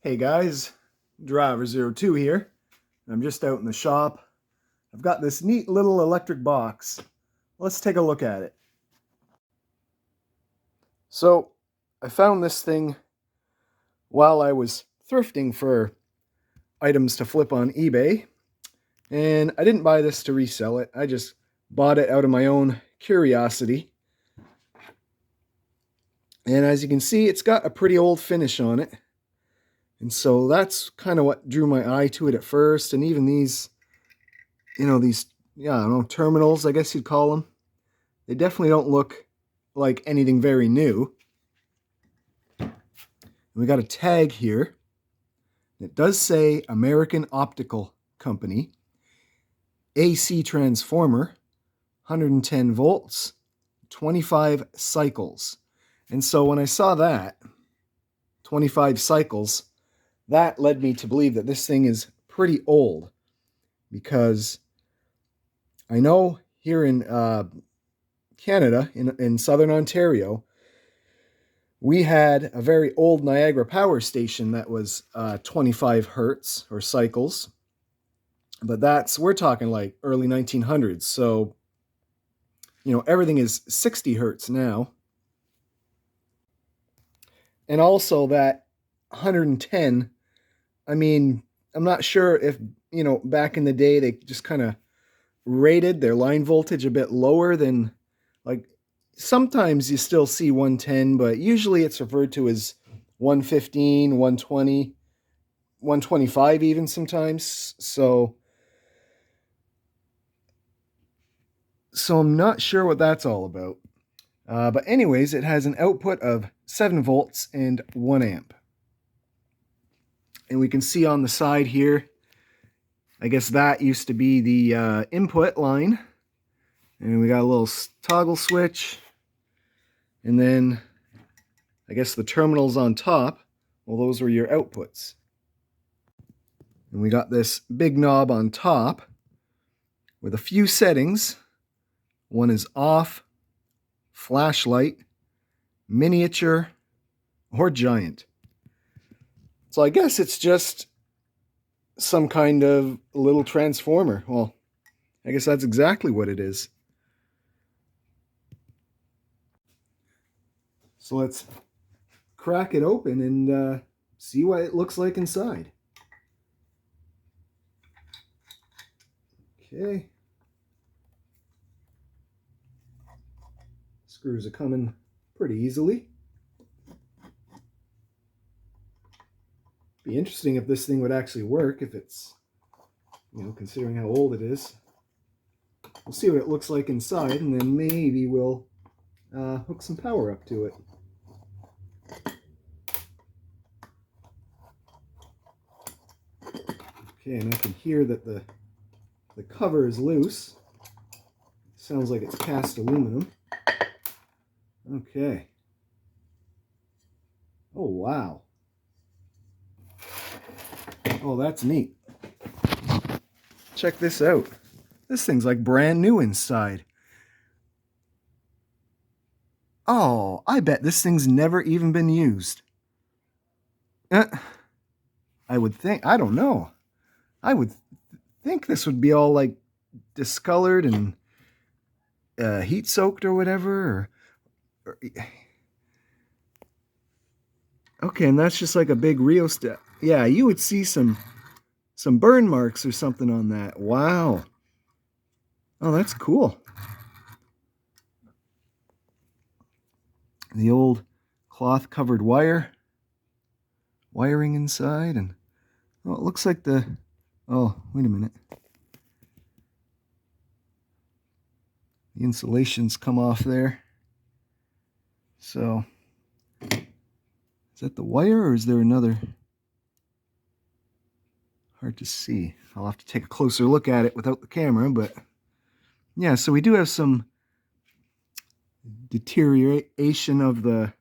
Hey guys, Driver02 here. I'm just out in the shop. I've got this neat little electric box. Let's take a look at it. So, I found this thing while I was thrifting for items to flip on eBay, and I didn't buy this to resell it. I just bought it out of my own curiosity. And as you can see, it's got a pretty old finish on it. And so that's kind of what drew my eye to it at first. And even these, these, I don't know, terminals, I guess you'd call them. They definitely don't look like anything very new. We got a tag here. It does say American Optical Company. AC transformer, 110 volts, 25 cycles. And so when I saw that, 25 cycles, that led me to believe that this thing is pretty old, because I know here in Canada, in southern Ontario, we had a very old Niagara power station that was 25 hertz or cycles, but we're talking like early 1900s. So, everything is 60 hertz now. And also that 110, I mean, I'm not sure if, back in the day they just kind of rated their line voltage a bit lower than, like, sometimes you still see 110, but usually it's referred to as 115, 120, 125 even sometimes. So I'm not sure what that's all about. But anyways, it has an output of 7 volts and 1 amp. And we can see on the side here, I guess that used to be the input line. And we got a little toggle switch. And then I guess the terminals on top, well, those were your outputs. And we got this big knob on top with a few settings. One is off, flashlight, miniature, or giant. So I guess it's just some kind of little transformer. Well, I guess that's exactly what it is. So let's crack it open and see what it looks like inside. Okay. Screws are coming pretty easily. Be interesting if this thing would actually work, if it's, considering how old it is. We'll see what it looks like inside, and then maybe we'll hook some power up to it. Okay, and I can hear that the cover is loose. Sounds like it's cast aluminum. Okay. Oh, wow. Oh, that's neat. Check this out. This thing's like brand new inside. Oh, I bet this thing's never even been used. I would think, I don't know. I would think this would be all like discolored and heat soaked or whatever. Okay, and that's just like a big rheostat. Yeah, you would see some burn marks or something on that. Wow. Oh, that's cool. The old cloth covered wiring inside, and oh, it looks like oh, wait a minute. The insulation's come off there. So, is that the wire, or is there another? Hard to see. I'll have to take a closer look at it without the camera, but yeah, so we do have some deterioration of the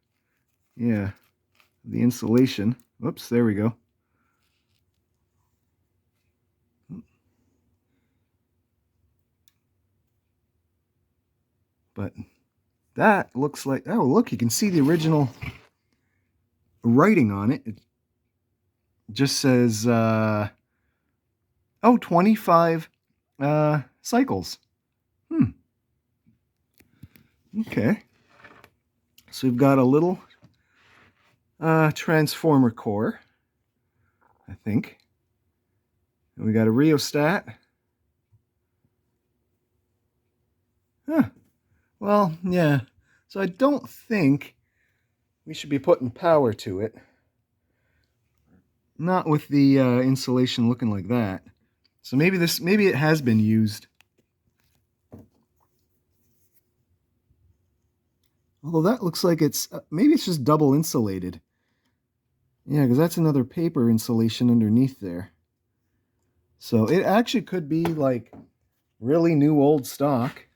insulation. Whoops, there we go. But that looks like, oh, look, you can see the original writing on it. just says, 25 cycles. Okay. So we've got a little transformer core, I think. And we got a rheostat. Huh. Well, yeah. So I don't think we should be putting power to it. Not with the insulation looking like that. So maybe it has been used. Although that looks like it's, maybe it's just double insulated. Yeah, because that's another paper insulation underneath there. So it actually could be like really new old stock.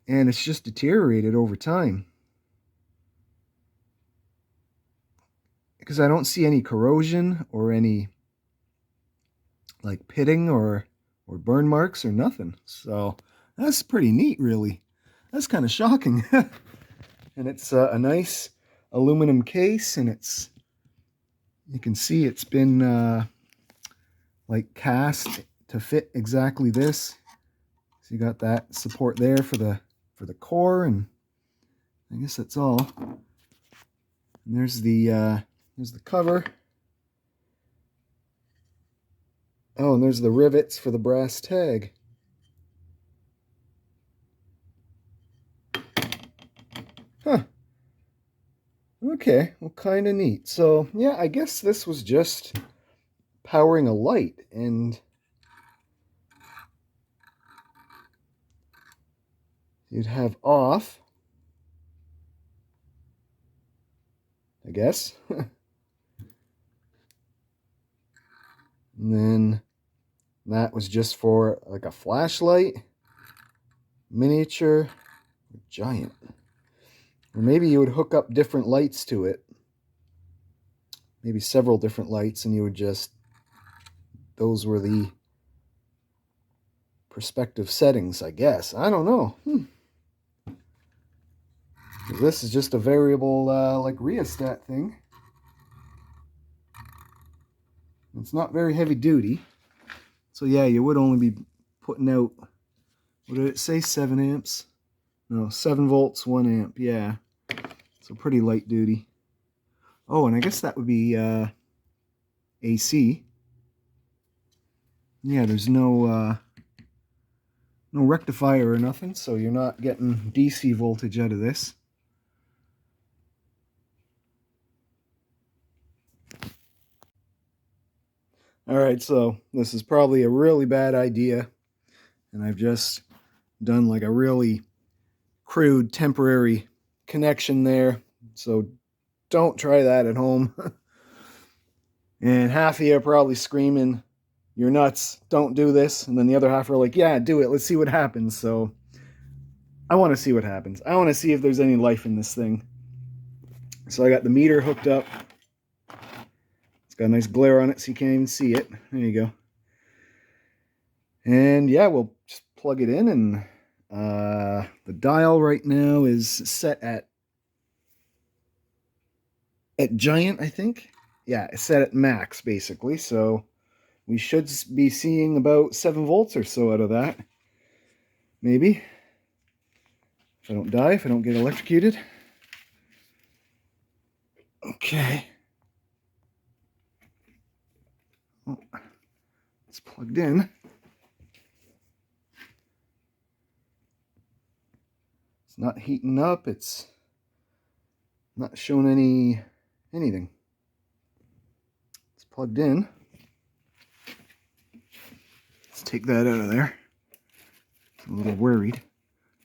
And it's just deteriorated over time. Because I don't see any corrosion or any like pitting or burn marks or nothing. So that's pretty neat, really. That's kind of shocking. And it's a nice aluminum case, and it's, you can see it's been like cast to fit exactly this. So you got that support there for the core, and I guess that's all. And there's the cover. Oh, and there's the rivets for the brass tag. Huh. Okay, well, kind of neat. So, yeah, I guess this was just powering a light, and you'd have off, I guess. And then that was just for like a flashlight, miniature, giant. Or maybe you would hook up different lights to it. Maybe several different lights, and you would just, those were the perspective settings, I guess. I don't know. This is just a variable like rheostat thing. It's not very heavy duty. So yeah, you would only be putting out, what did it say, 7 amps? No, 7 volts, 1 amp, yeah. So pretty light duty. Oh, and I guess that would be AC. Yeah, there's no rectifier or nothing, so you're not getting DC voltage out of this. Alright, so this is probably a really bad idea, and I've just done like a really crude temporary connection there, so don't try that at home. And half of you are probably screaming, "You're nuts, don't do this," and then the other half are like, "Yeah, do it, let's see what happens." So I want to see what happens. I want to see if there's any life in this thing. So I got the meter hooked up. It's got a nice glare on it so you can't even see it. There you go. And yeah, we'll just plug it in, and the dial right now is set at giant, I think. Yeah, it's set at max basically, so we should be seeing about 7 volts or so out of that. Maybe. If I don't die, if I don't get electrocuted. Okay. Oh, it's plugged in. It's not heating up. It's not showing anything. It's plugged in. Let's take that out of there. I'm a little worried.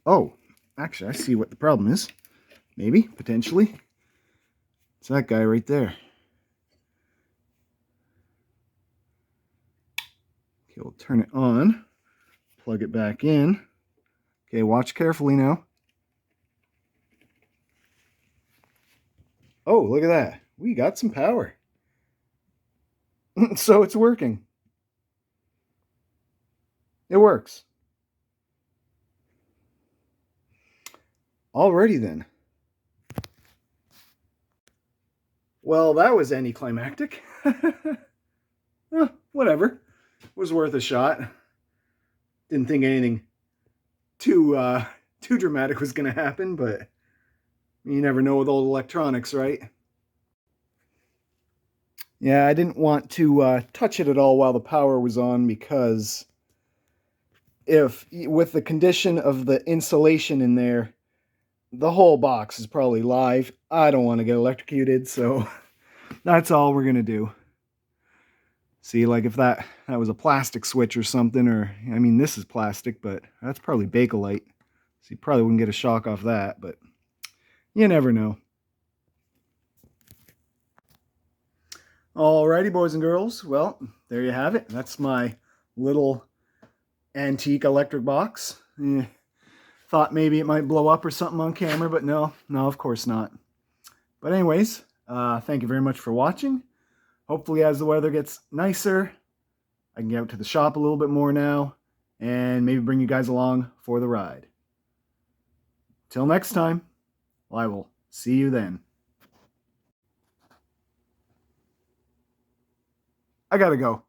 Oh, actually, I see what the problem is. Maybe, potentially. It's that guy right there. Okay, we'll turn it on. Plug it back in. Okay, watch carefully now. Oh, look at that. We got some power. So it's working. It works. Alrighty then. Well, that was anticlimactic. Whatever. Was worth a shot. Didn't think anything too dramatic was going to happen, but you never know with old electronics, right? Yeah, I didn't want to touch it at all while the power was on because if with the condition of the insulation in there, the whole box is probably live. I don't want to get electrocuted, so that's all we're gonna do. See, like if that was a plastic switch or something, or I mean this is plastic, but that's probably Bakelite. So you probably wouldn't get a shock off that, but you never know. Alrighty, boys and girls. Well, there you have it. That's my little antique electric box. Thought maybe it might blow up or something on camera, but no, of course not. But anyways, thank you very much for watching. Hopefully as the weather gets nicer, I can get out to the shop a little bit more now and maybe bring you guys along for the ride. Till next time, well, I will see you then. I gotta go.